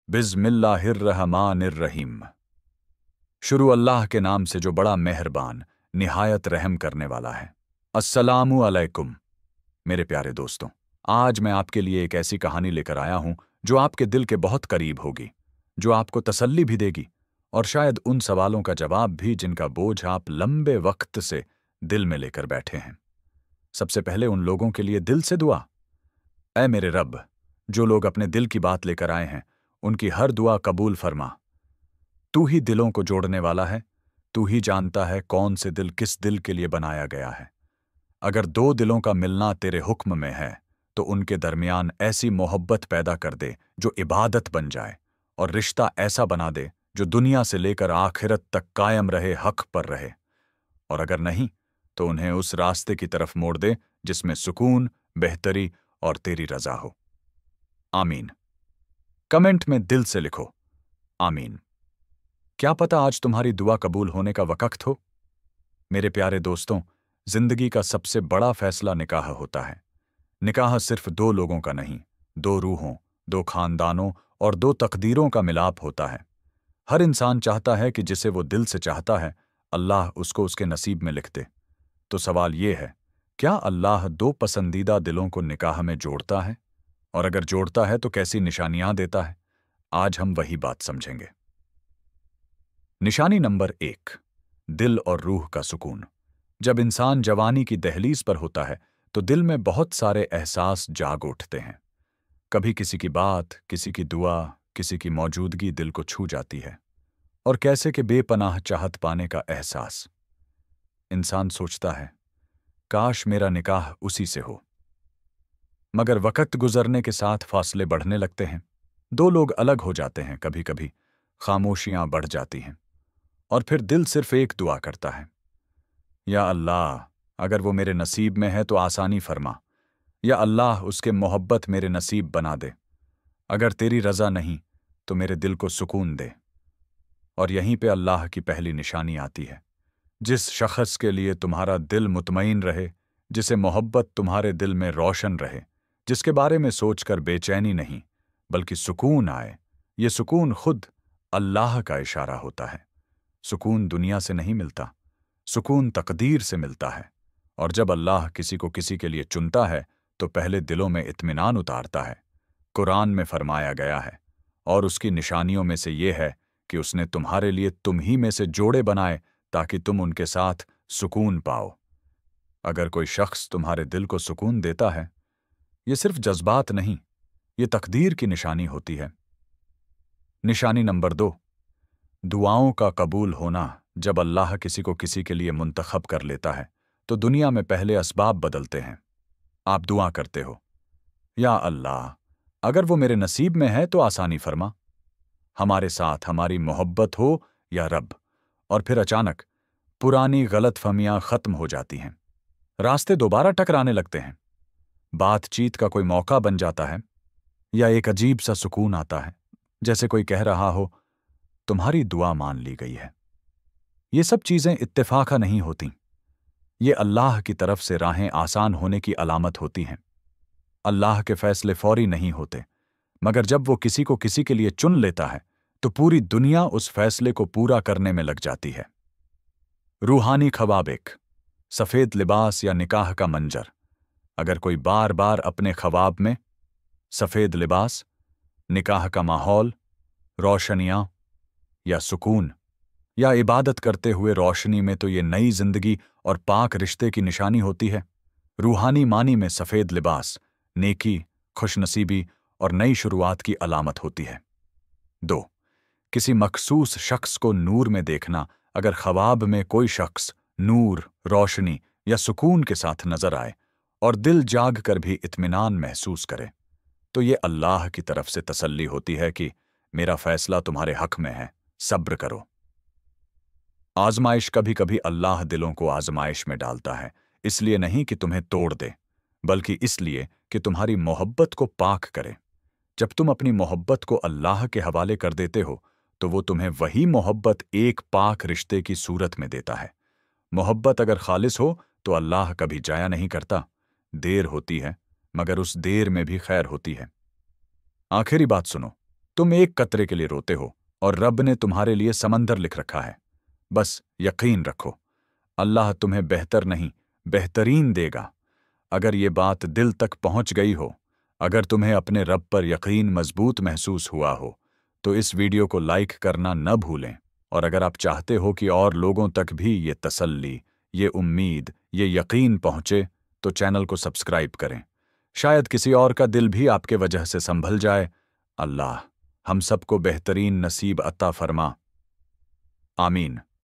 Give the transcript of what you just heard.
बिस्मिल्लाहिर्रहमानिर्रहीम। शुरू अल्लाह के नाम से जो बड़ा मेहरबान निहायत रहम करने वाला है। अस्सलामु अलैकुम मेरे प्यारे दोस्तों, आज मैं आपके लिए एक ऐसी कहानी लेकर आया हूं जो आपके दिल के बहुत करीब होगी, जो आपको तसल्ली भी देगी और शायद उन सवालों का जवाब भी जिनका बोझ आप लंबे वक्त से दिल में लेकर बैठे हैं। सबसे पहले उन लोगों के लिए दिल से दुआ। ऐ मेरे रब, जो लोग अपने दिल की बात लेकर आए हैं उनकी हर दुआ कबूल फरमा। तू ही दिलों को जोड़ने वाला है, तू ही जानता है कौन से दिल किस दिल के लिए बनाया गया है। अगर दो दिलों का मिलना तेरे हुक्म में है तो उनके दरमियान ऐसी मोहब्बत पैदा कर दे जो इबादत बन जाए, और रिश्ता ऐसा बना दे जो दुनिया से लेकर आखिरत तक कायम रहे, हक पर रहे। और अगर नहीं तो उन्हें उस रास्ते की तरफ मोड़ दे जिसमें सुकून, बेहतरी और तेरी रजा हो। आमीन। कमेंट में दिल से लिखो आमीन। क्या पता आज तुम्हारी दुआ कबूल होने का वक्त हो। मेरे प्यारे दोस्तों, जिंदगी का सबसे बड़ा फैसला निकाह होता है। निकाह सिर्फ दो लोगों का नहीं, दो रूहों, दो खानदानों और दो तकदीरों का मिलाप होता है। हर इंसान चाहता है कि जिसे वो दिल से चाहता है अल्लाह उसको उसके नसीब में लिख दे। तो सवाल ये है, क्या अल्लाह दो पसंदीदा दिलों को निकाह में जोड़ता है? और अगर जोड़ता है तो कैसी निशानियां देता है? आज हम वही बात समझेंगे। निशानी नंबर 1, दिल और रूह का सुकून। जब इंसान जवानी की दहलीज पर होता है तो दिल में बहुत सारे एहसास जाग उठते हैं। कभी किसी की बात, किसी की दुआ, किसी की मौजूदगी दिल को छू जाती है, और कैसे कि बेपनाह चाहत पाने का एहसास। इंसान सोचता है, काश मेरा निकाह उसी से हो। मगर वक्त गुजरने के साथ फासले बढ़ने लगते हैं, दो लोग अलग हो जाते हैं, कभी कभी खामोशियां बढ़ जाती हैं, और फिर दिल सिर्फ एक दुआ करता है, या अल्लाह, अगर वो मेरे नसीब में है तो आसानी फरमा, या अल्लाह उसके मोहब्बत मेरे नसीब बना दे। अगर तेरी रजा नहीं तो मेरे दिल को सुकून दे। और यहीं पे अल्लाह की पहली निशानी आती है। जिस शख्स के लिए तुम्हारा दिल मुतमईन रहे, जिसे मोहब्बत तुम्हारे दिल में रोशन रहे, जिसके बारे में सोचकर बेचैनी नहीं बल्कि सुकून आए, ये सुकून खुद अल्लाह का इशारा होता है। सुकून दुनिया से नहीं मिलता, सुकून तकदीर से मिलता है। और जब अल्लाह किसी को किसी के लिए चुनता है तो पहले दिलों में इत्मीनान उतारता है। कुरान में फरमाया गया है, और उसकी निशानियों में से ये है कि उसने तुम्हारे लिए तुम ही में से जोड़े बनाए ताकि तुम उनके साथ सुकून पाओ। अगर कोई शख्स तुम्हारे दिल को सुकून देता है, ये सिर्फ जज्बात नहीं, ये तकदीर की निशानी होती है। निशानी नंबर 2, दुआओं का कबूल होना। जब अल्लाह किसी को किसी के लिए मुंतखब कर लेता है तो दुनिया में पहले असबाब बदलते हैं। आप दुआ करते हो, या अल्लाह, अगर वो मेरे नसीब में है तो आसानी फरमा, हमारे साथ हमारी मोहब्बत हो, या रब। और फिर अचानक पुरानी गलतफहमियां खत्म हो जाती हैं, रास्ते दोबारा टकराने लगते हैं, बातचीत का कोई मौका बन जाता है, या एक अजीब सा सुकून आता है, जैसे कोई कह रहा हो, तुम्हारी दुआ मान ली गई है। ये सब चीजें इत्तेफाका नहीं होती, ये अल्लाह की तरफ से राहें आसान होने की अलामत होती हैं। अल्लाह के फैसले फौरी नहीं होते, मगर जब वो किसी को किसी के लिए चुन लेता है तो पूरी दुनिया उस फैसले को पूरा करने में लग जाती है। रूहानी ख्वाब। एक सफेद लिबास या निकाह का मंजर। अगर कोई बार बार अपने ख्वाब में सफेद लिबास, निकाह का माहौल, रोशनियां या सुकून या इबादत करते हुए रोशनी में, तो ये नई जिंदगी और पाक रिश्ते की निशानी होती है। रूहानी मानी में सफेद लिबास नेकी, खुशनसीबी और नई शुरुआत की अलामत होती है। 2, किसी मखसूस शख्स को नूर में देखना। अगर ख्वाब में कोई शख्स नूर, रोशनी या सुकून के साथ नजर आए और दिल जाग कर भी इत्मीनान महसूस करे, तो ये अल्लाह की तरफ से तसल्ली होती है कि मेरा फैसला तुम्हारे हक में है, सब्र करो। आजमाइश। कभी कभी अल्लाह दिलों को आजमाइश में डालता है, इसलिए नहीं कि तुम्हें तोड़ दे, बल्कि इसलिए कि तुम्हारी मोहब्बत को पाक करे। जब तुम अपनी मोहब्बत को अल्लाह के हवाले कर देते हो तो वो तुम्हें वही मोहब्बत एक पाक रिश्ते की सूरत में देता है। मोहब्बत अगर खालिस हो तो अल्लाह कभी जाया नहीं करता। देर होती है, मगर उस देर में भी खैर होती है। आखिरी बात सुनो, तुम एक कतरे के लिए रोते हो और रब ने तुम्हारे लिए समंदर लिख रखा है। बस यकीन रखो, अल्लाह तुम्हें बेहतर नहीं, बेहतरीन देगा। अगर ये बात दिल तक पहुंच गई हो, अगर तुम्हें अपने रब पर यकीन मजबूत महसूस हुआ हो, तो इस वीडियो को लाइक करना न भूलें। और अगर आप चाहते हो कि और लोगों तक भी ये तसल्ली, ये उम्मीद, ये यकीन पहुंचे, तो चैनल को सब्सक्राइब करें। शायद किसी और का दिल भी आपके वजह से संभल जाए। अल्लाह हम सबको बेहतरीन नसीब अता फरमा। आमीन।